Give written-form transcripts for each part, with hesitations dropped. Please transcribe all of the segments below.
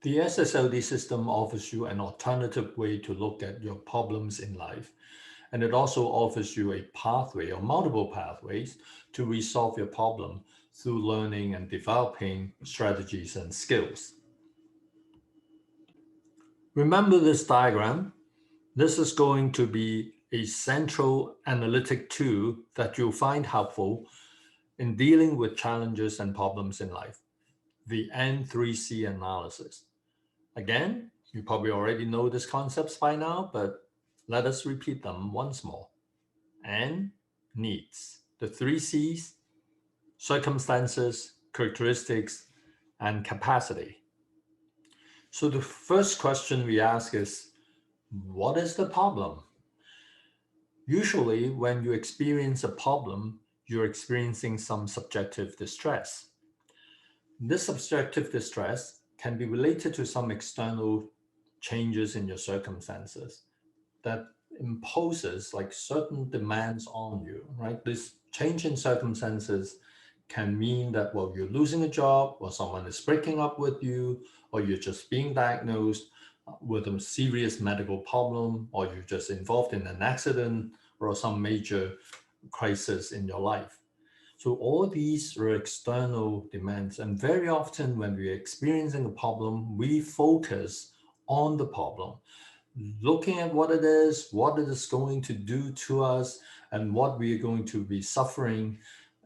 The SSLD system offers you an alternative way to look at your problems in life, and it also offers you a pathway or multiple pathways to resolve your problem through learning and developing strategies and skills. Remember this diagram. This is going to be a central analytic tool that you'll find helpful in dealing with challenges and problems in life, the N3C analysis. Again, you probably already know these concepts by now, but let us repeat them once more. N, needs. The three C's, circumstances, characteristics, and capacity. So the first question we ask is, what is the problem? Usually, when you experience a problem, you're experiencing some subjective distress. This subjective distress can be related to some external changes in your circumstances that imposes like certain demands on you, right? This change in circumstances can mean that, well, you're losing a job, or someone is breaking up with you, or you're just being diagnosed with a serious medical problem, or you're just involved in an accident or some major crisis in your life. So all these are external demands. And very often when we're experiencing a problem, we focus on the problem, looking at what it is going to do to us, and what we are going to be suffering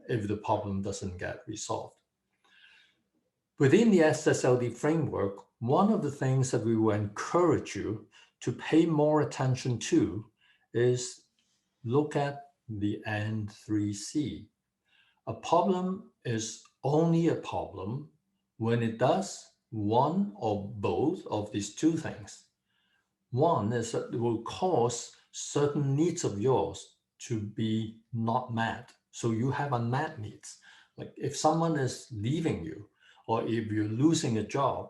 if the problem doesn't get resolved. Within the SSLD framework, one of the things that we will encourage you to pay more attention to is look at the N3C. A problem is only a problem when it does one or both of these two things. One is that it will cause certain needs of yours to be not met. So you have unmet needs. Like if someone is leaving you, or if you're losing a job,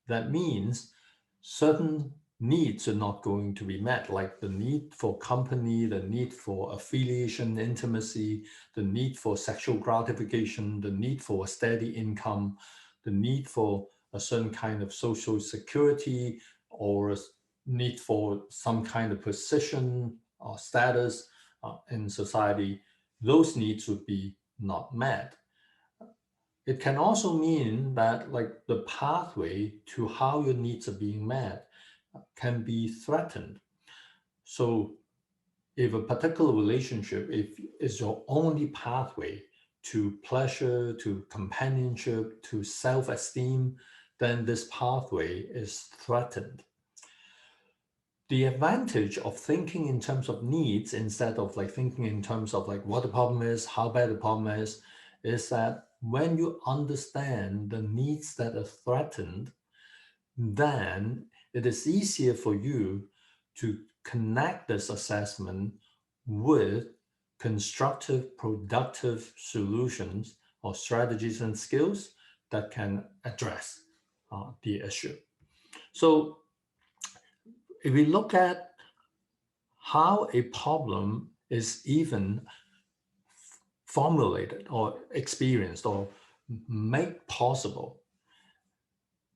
that means certain needs are not going to be met, like the need for company, the need for affiliation, intimacy, the need for sexual gratification, the need for a steady income, the need for a certain kind of social security, or a need for some kind of position or status in society. Those needs would be not met. It can also mean that like the pathway to how your needs are being met can be threatened. So if a particular relationship if is your only pathway to pleasure, to companionship, to self-esteem, then this pathway is threatened. The advantage of thinking in terms of needs instead of like thinking in terms of like what the problem is, how bad the problem is that when you understand the needs that are threatened, then it is easier for you to connect this assessment with constructive, productive solutions or strategies and skills that can address the issue. So if we look at how a problem is even formulated or experienced or made possible,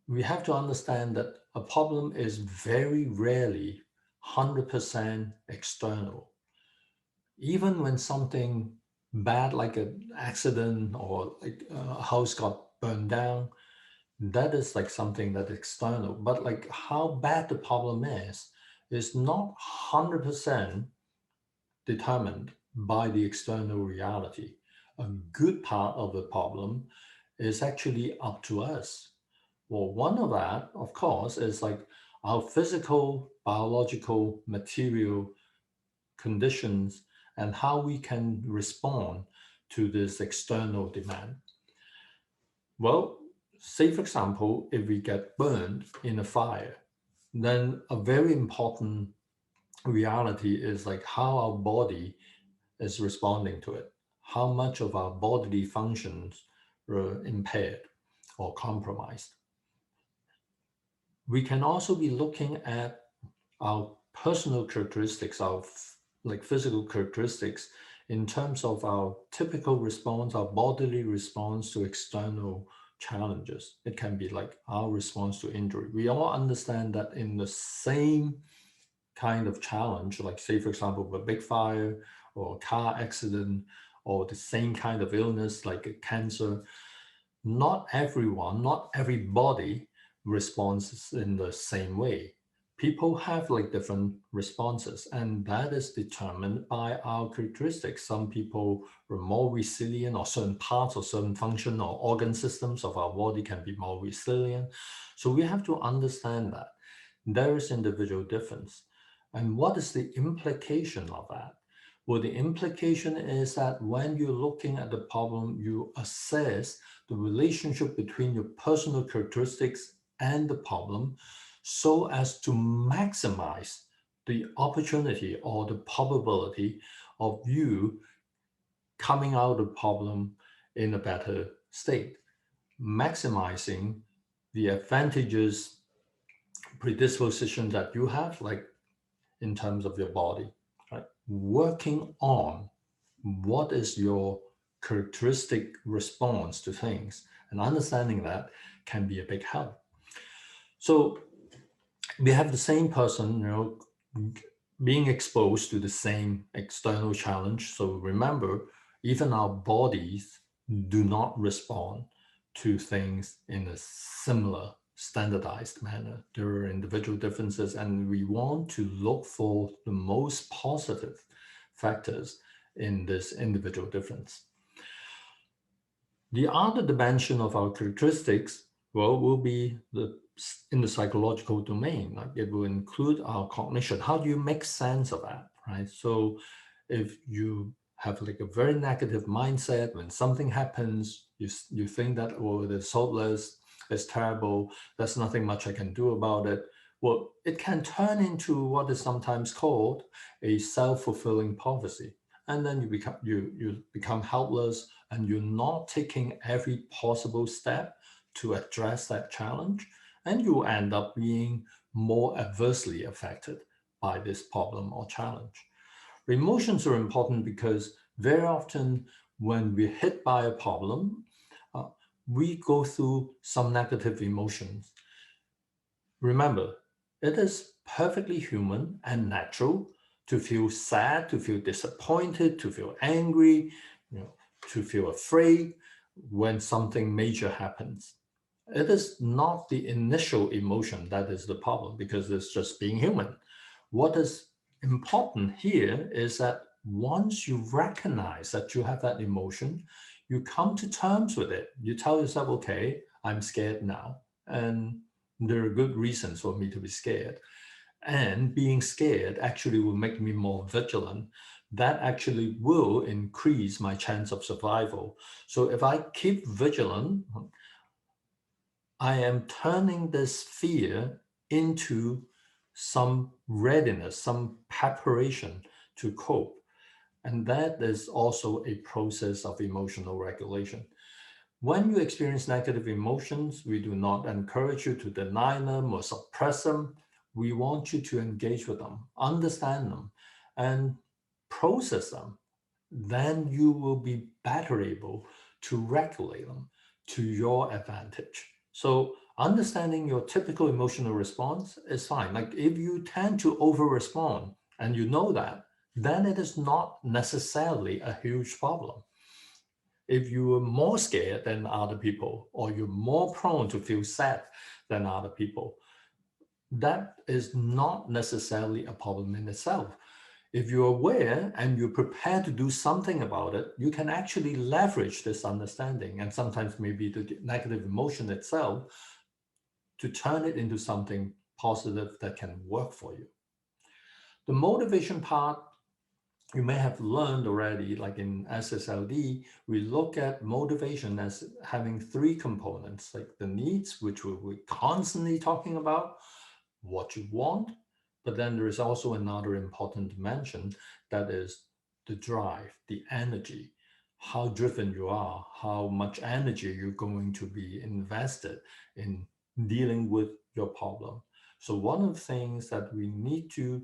we have to understand that a problem is very rarely 100% external. Even when something bad like an accident or like a house got burned down, that is like something that's external. But like how bad the problem is not 100% determined by the external reality. A good part of the problem is actually up to us. Well, one of that, of course, is like our physical, biological, material conditions and how we can respond to this external demand. Well, say for example, if we get burned in a fire, then a very important reality is like how our body is responding to it, how much of our bodily functions are impaired or compromised. We can also be looking at our personal characteristics, our like physical characteristics in terms of our typical response, our bodily response to external challenges. It can be like our response to injury. We all understand that in the same kind of challenge, like say, for example, a big fire or a car accident or the same kind of illness like a cancer, not everyone, not everybody responds in the same way. People have like different responses, and that is determined by our characteristics. Some people are more resilient, or certain parts or certain function or organ systems of our body can be more resilient. So we have to understand that there is individual difference. And what is the implication of that? Well, the implication is that when you're looking at the problem, you assess the relationship between your personal characteristics and the problem so as to maximize the opportunity or the probability of you coming out of the problem in a better state, maximizing the advantages, predisposition that you have, like in terms of your body, right? Working on what is your characteristic response to things and understanding that can be a big help. So we have the same person, being exposed to the same external challenge. So remember, even our bodies do not respond to things in a similar standardized manner. There are individual differences, and we want to look for the most positive factors in this individual difference. The other dimension of our characteristics, well, will be in the psychological domain. Like it will include our cognition. How do you make sense of that, right? So if you have like a very negative mindset, when something happens, you think that, oh, it's hopeless, it's terrible, there's nothing much I can do about it. Well, it can turn into what is sometimes called a self-fulfilling prophecy. And then you become helpless, and you're not taking every possible step to address that challenge, and you end up being more adversely affected by this problem or challenge. Emotions are important because very often when we're hit by a problem, uh, we go through some negative emotions. Remember, it is perfectly human and natural to feel sad, to feel disappointed, to feel angry, you know, to feel afraid when something major happens. It is not the initial emotion that is the problem, because it's just being human. What is important here is that once you recognize that you have that emotion, you come to terms with it. You tell yourself, okay, I'm scared now. And there are good reasons for me to be scared. And being scared actually will make me more vigilant. That actually will increase my chance of survival. So if I keep vigilant, I am turning this fear into some readiness, some preparation to cope. And that is also a process of emotional regulation. When you experience negative emotions, we do not encourage you to deny them or suppress them. We want you to engage with them, understand them, and process them. Then you will be better able to regulate them to your advantage. So understanding your typical emotional response is fine. Like if you tend to over respond and you know that, then it is not necessarily a huge problem. If you are more scared than other people, or you're more prone to feel sad than other people, that is not necessarily a problem in itself. If you're aware and you're prepared to do something about it, you can actually leverage this understanding and sometimes maybe the negative emotion itself to turn it into something positive that can work for you. The motivation part, you may have learned already, like in SSLD, we look at motivation as having three components, like the needs, which we're constantly talking about, what you want, but then there is also another important dimension, that is the drive, the energy, how driven you are, how much energy you're going to be invested in dealing with your problem. So one of the things that we need to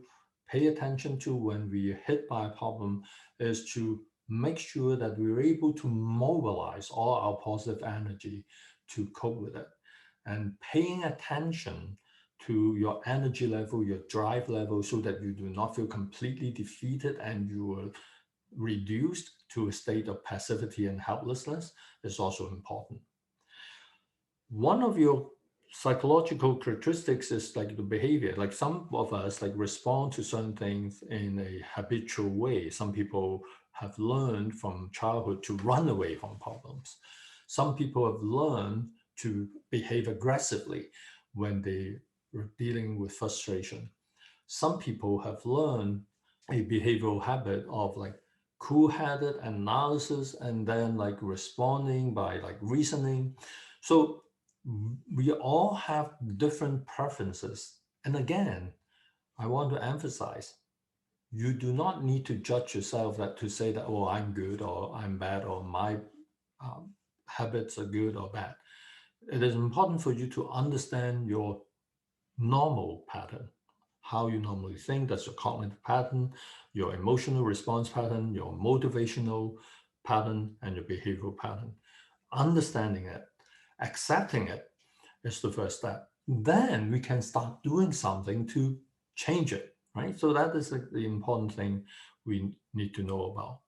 pay attention to when we are hit by a problem is to make sure that we're able to mobilize all our positive energy to cope with it. And paying attention to your energy level, your drive level, so that you do not feel completely defeated and you are reduced to a state of passivity and helplessness is also important. One of your psychological characteristics is like the behavior. Like some of us like respond to certain things in a habitual way. Some people have learned from childhood to run away from problems. Some people have learned to behave aggressively when they were dealing with frustration. Some people have learned a behavioral habit of like cool-headed analysis and then like responding by like reasoning. So we all have different preferences. And again, I want to emphasize, you do not need to judge yourself that to say that, oh, I'm good or I'm bad or my um, habits are good or bad. It is important for you to understand your normal pattern, how you normally think. That's your cognitive pattern, your emotional response pattern, your motivational pattern, and your behavioral pattern. Understanding it, accepting it is the first step. Then we can start doing something to change it, right? So that is the important thing we need to know about.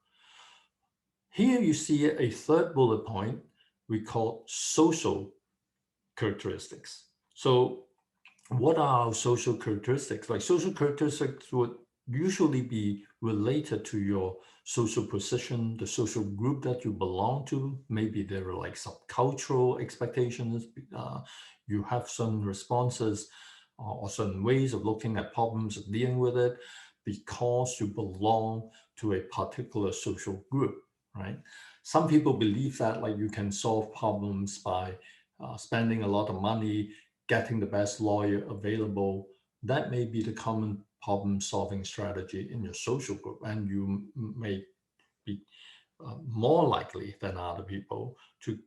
Here you see a third bullet point we call social characteristics. So what are our social characteristics? Like social characteristics would usually be related to your social position, the social group that you belong to. Maybe there are like subcultural expectations. You have certain responses or certain ways of looking at problems and dealing with it because you belong to a particular social group, right? Some people believe that like you can solve problems by spending a lot of money, getting the best lawyer available. That may be the common problem solving strategy in your social group, and you may be more likely than other people to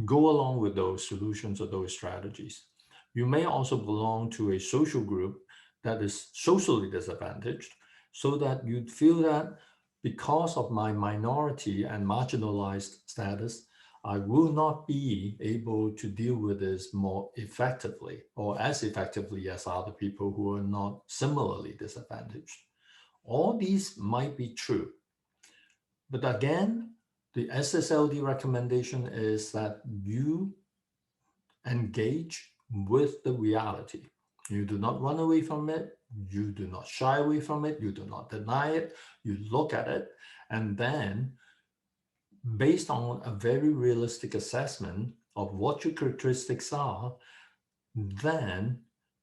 go along with those solutions or those strategies. You may also belong to a social group that is socially disadvantaged, so that you feel that because of my minority and marginalized status, I will not be able to deal with this more effectively or as effectively as other people who are not similarly disadvantaged. All these might be true. But again, the SSLD recommendation is that you engage with the reality. You do not run away from it. You do not shy away from it. You do not deny it. You look at it. And then, based on a very realistic assessment of what your characteristics are, then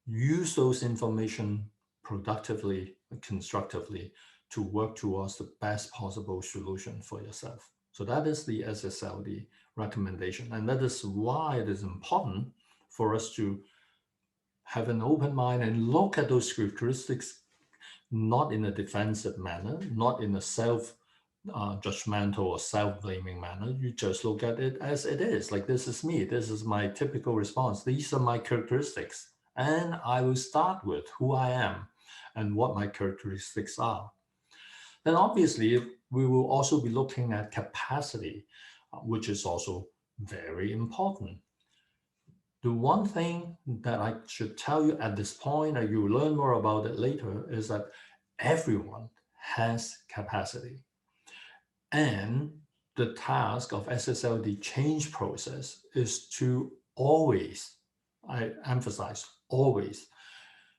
use those information productively and constructively to work towards the best possible solution for yourself. So that is the SSLD recommendation. And that is why it is important for us to have an open mind and look at those characteristics not in a defensive manner, not in a self-judgmental or self-blaming manner. You just look at it as it is. Like, this is me. This is my typical response. These are my characteristics. And I will start with who I am and what my characteristics are. Then obviously, we will also be looking at capacity, which is also very important. The one thing that I should tell you at this point, and you'll learn more about it later, is that everyone has capacity. And the task of SSLD change process is to always, I emphasize, always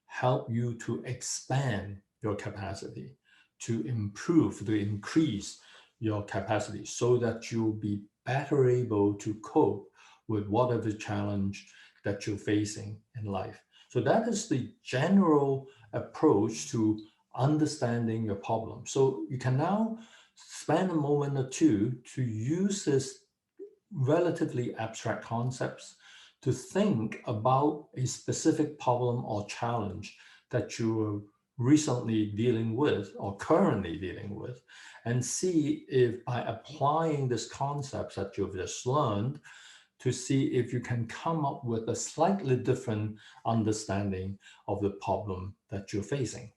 help you to expand your capacity, to improve, to increase your capacity so that you'll be better able to cope with whatever challenge that you're facing in life. So that is the general approach to understanding your problem. So you can now spend a moment or two to use this relatively abstract concepts to think about a specific problem or challenge that you are recently dealing with or currently dealing with, and see if by applying these concepts that you've just learned, to see if you can come up with a slightly different understanding of the problem that you're facing.